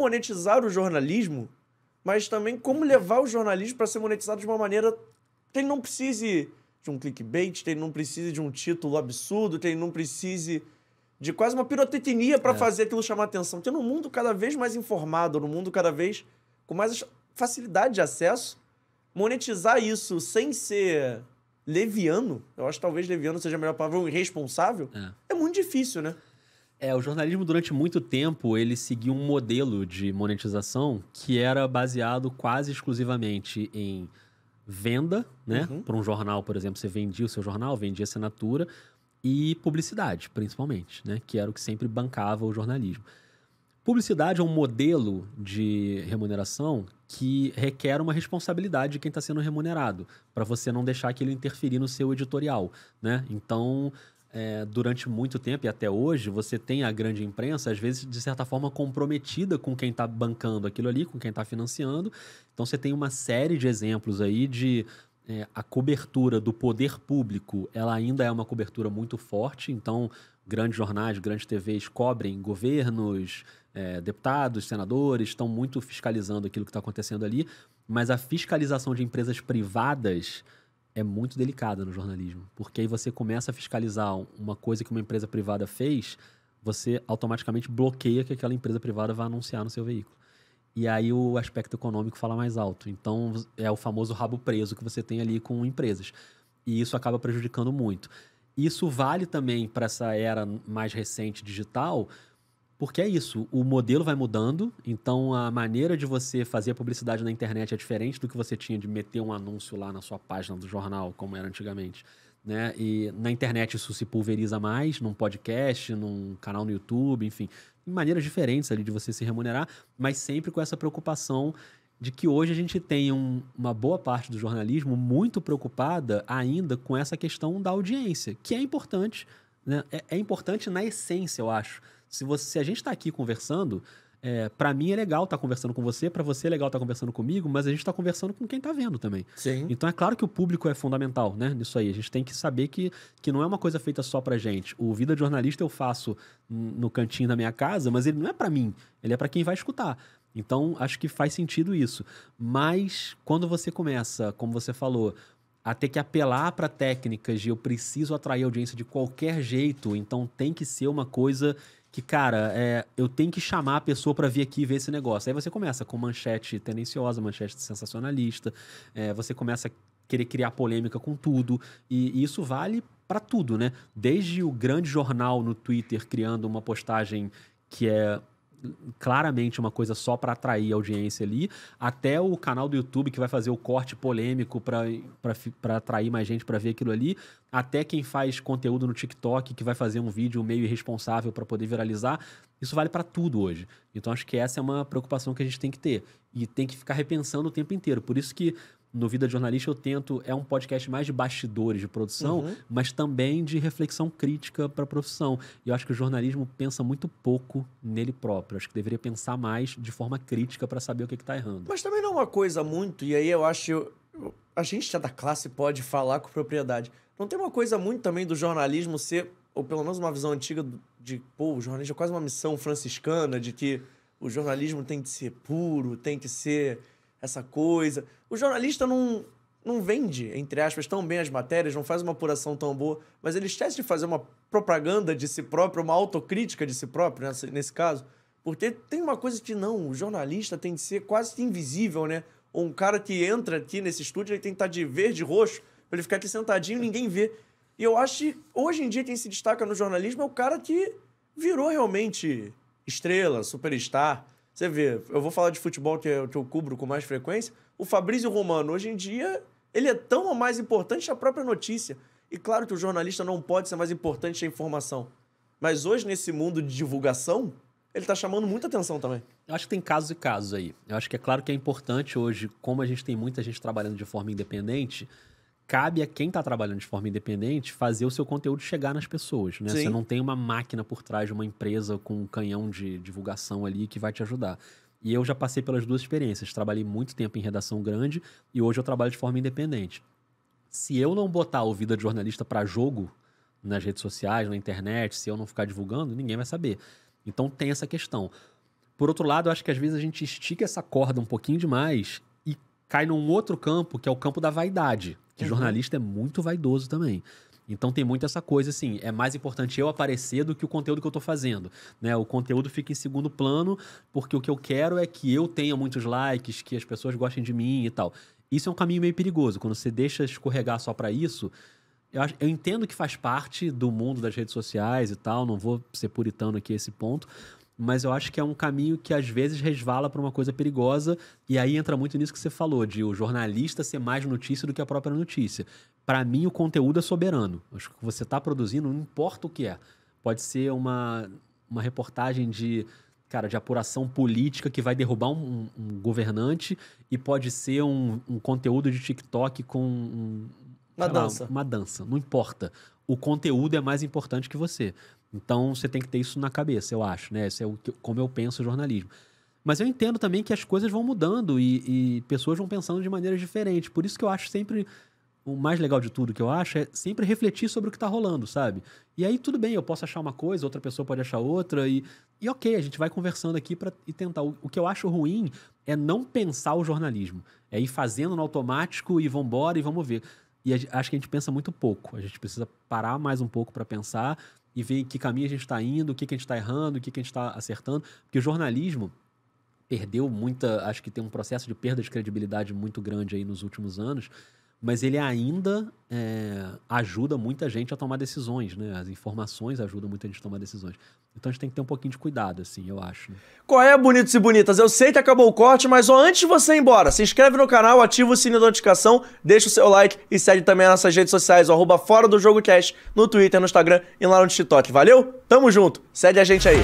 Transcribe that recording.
monetizar o jornalismo, mas também como levar o jornalismo para ser monetizado de uma maneira que ele não precise de um clickbait, que ele não precise de um título absurdo, que ele não precise de quase uma pirotecnia para fazer aquilo chamar atenção. Porque num mundo cada vez mais informado, num mundo cada vez com mais facilidade de acesso, monetizar isso sem ser leviano, eu acho que talvez leviano seja a melhor palavra, ou irresponsável, é muito difícil, né? O jornalismo durante muito tempo, ele seguiu um modelo de monetização que era baseado quase exclusivamente em venda, né? Para um jornal, por exemplo, você vendia o seu jornal, vendia assinatura e publicidade, principalmente, né? Que era o que sempre bancava o jornalismo. Publicidade é um modelo de remuneração que requer uma responsabilidade de quem está sendo remunerado, para você não deixar aquilo interferir no seu editorial, né? Então, durante muito tempo e até hoje, você tem a grande imprensa, às vezes, de certa forma, comprometida com quem está bancando aquilo ali, com quem está financiando. Então, você tem uma série de exemplos aí de a cobertura do poder público, ela ainda é uma cobertura muito forte. Então, grandes jornais, grandes TVs cobrem governos, deputados, senadores, estão muito fiscalizando aquilo que está acontecendo ali, mas a fiscalização de empresas privadas é muito delicada no jornalismo, porque aí você começa a fiscalizar uma coisa que uma empresa privada fez, você automaticamente bloqueia que aquela empresa privada vai anunciar no seu veículo. E aí o aspecto econômico fala mais alto. Então é o famoso rabo preso que você tem ali com empresas. E isso acaba prejudicando muito. Isso vale também para essa era mais recente digital, porque é isso, o modelo vai mudando, então a maneira de você fazer a publicidade na internet é diferente do que você tinha de meter um anúncio lá na sua página do jornal, como era antigamente, né? E na internet isso se pulveriza mais, num podcast, num canal no YouTube, enfim, em maneiras diferentes ali de você se remunerar, mas sempre com essa preocupação de que hoje a gente tem uma boa parte do jornalismo muito preocupada ainda com essa questão da audiência, que é importante, né? É importante na essência, eu acho. Se a gente está aqui conversando, para mim é legal estar conversando com você, para você é legal estar conversando comigo, mas a gente está conversando com quem está vendo também. Sim. Então é claro que o público é fundamental, né, nisso aí. A gente tem que saber que não é uma coisa feita só pra gente. O Vida de Jornalista eu faço no cantinho da minha casa, mas ele não é para mim, ele é para quem vai escutar. Então acho que faz sentido isso. Mas quando você começa, como você falou, a ter que apelar para técnicas de eu preciso atrair audiência de qualquer jeito, então tem que ser uma coisa que, cara, eu tenho que chamar a pessoa para vir aqui ver esse negócio. Aí você começa com manchete tendenciosa, manchete sensacionalista, você começa a querer criar polêmica com tudo, e isso vale para tudo, né? Desde o grande jornal no Twitter criando uma postagem que é claramente uma coisa só para atrair audiência ali, até o canal do YouTube que vai fazer o corte polêmico para atrair mais gente para ver aquilo ali, até quem faz conteúdo no TikTok que vai fazer um vídeo meio irresponsável para poder viralizar. Isso vale para tudo hoje. Então acho que essa é uma preocupação que a gente tem que ter e tem que ficar repensando o tempo inteiro. Por isso que no Vida de Jornalista eu tento, é um podcast mais de bastidores de produção, mas também de reflexão crítica para a profissão. E eu acho que o jornalismo pensa muito pouco nele próprio. Eu acho que deveria pensar mais de forma crítica para saber o que está errando. Mas também não é uma coisa muito, e aí eu acho... A gente já da classe pode falar com propriedade. Não tem uma coisa muito também do jornalismo ser, ou pelo menos uma visão antiga de, o jornalismo é quase uma missão franciscana, de que o jornalismo tem que ser puro, tem que ser essa coisa. O jornalista não vende, entre aspas, tão bem as matérias, não faz uma apuração tão boa, mas ele esquece de fazer uma propaganda de si próprio, uma autocrítica de si próprio, nesse caso. Porque tem uma coisa que não, o jornalista tem que ser quase invisível, né? Ou um cara que entra aqui nesse estúdio, ele tem que estar de verde e roxo, pra ele ficar aqui sentadinho e ninguém vê. E eu acho que hoje em dia quem se destaca no jornalismo é o cara que virou realmente estrela, superstar. Você vê, eu vou falar de futebol que eu cubro com mais frequência, o Fabrício Romano, hoje em dia, ele é tão ou mais importante que a própria notícia. E claro que o jornalista não pode ser mais importante que a informação. Mas hoje, nesse mundo de divulgação, ele tá chamando muita atenção também. Eu acho que tem casos e casos aí. Eu acho que é claro que é importante hoje, como a gente tem muita gente trabalhando de forma independente, cabe a quem está trabalhando de forma independente fazer o seu conteúdo chegar nas pessoas, né? Você não tem uma máquina por trás de uma empresa com um canhão de divulgação ali que vai te ajudar. E eu já passei pelas duas experiências. Trabalhei muito tempo em redação grande e hoje eu trabalho de forma independente. Se eu não botar o Vida de Jornalista para jogo nas redes sociais, na internet, se eu não ficar divulgando, ninguém vai saber. Então tem essa questão. Por outro lado, eu acho que às vezes a gente estica essa corda um pouquinho demais e cai num outro campo, que é o campo da vaidade. Que jornalista é muito vaidoso também. Então tem muito essa coisa, assim, é mais importante eu aparecer do que o conteúdo que eu tô fazendo, né? O conteúdo fica em segundo plano, porque o que eu quero é que eu tenha muitos likes, que as pessoas gostem de mim e tal. Isso é um caminho meio perigoso. Quando você deixa escorregar só para isso, eu entendo que faz parte do mundo das redes sociais e tal, não vou ser puritano aqui a esse ponto, mas eu acho que é um caminho que às vezes resvala para uma coisa perigosa, e aí entra muito nisso que você falou, de o jornalista ser mais notícia do que a própria notícia. Para mim, o conteúdo é soberano. Acho que você está produzindo, não importa o que é. Pode ser uma reportagem de apuração política que vai derrubar um governante, e pode ser um conteúdo de TikTok com uma dança. Não importa. O conteúdo é mais importante que você. Então, você tem que ter isso na cabeça, eu acho, né? Isso é como eu penso o jornalismo. Mas eu entendo também que as coisas vão mudando e pessoas vão pensando de maneiras diferentes. Por isso que eu acho sempre... O mais legal de tudo que eu acho é sempre refletir sobre o que está rolando, sabe? E aí tudo bem, eu posso achar uma coisa, outra pessoa pode achar outra, e ok, a gente vai conversando aqui e tentar. O que eu acho ruim é não pensar o jornalismo. É ir fazendo no automático e vambora e vamos ver. E acho que a gente pensa muito pouco. A gente precisa parar mais um pouco para pensar e ver em que caminho a gente está indo, o que a gente está errando, o que a gente está acertando. Porque o jornalismo perdeu muita... Acho que tem um processo de perda de credibilidade muito grande aí nos últimos anos, mas ele ainda ajuda muita gente a tomar decisões, né? As informações ajudam muita gente a tomar decisões. Então a gente tem que ter um pouquinho de cuidado, assim, eu acho. Né? Qual é, bonitos e bonitas? Eu sei que acabou o corte, mas antes de você ir embora, se inscreve no canal, ativa o sininho da notificação, deixa o seu like e segue também as nossas redes sociais, o @ForaDoJogoCast, no Twitter, no Instagram e lá no TikTok. Valeu? Tamo junto. Segue a gente aí.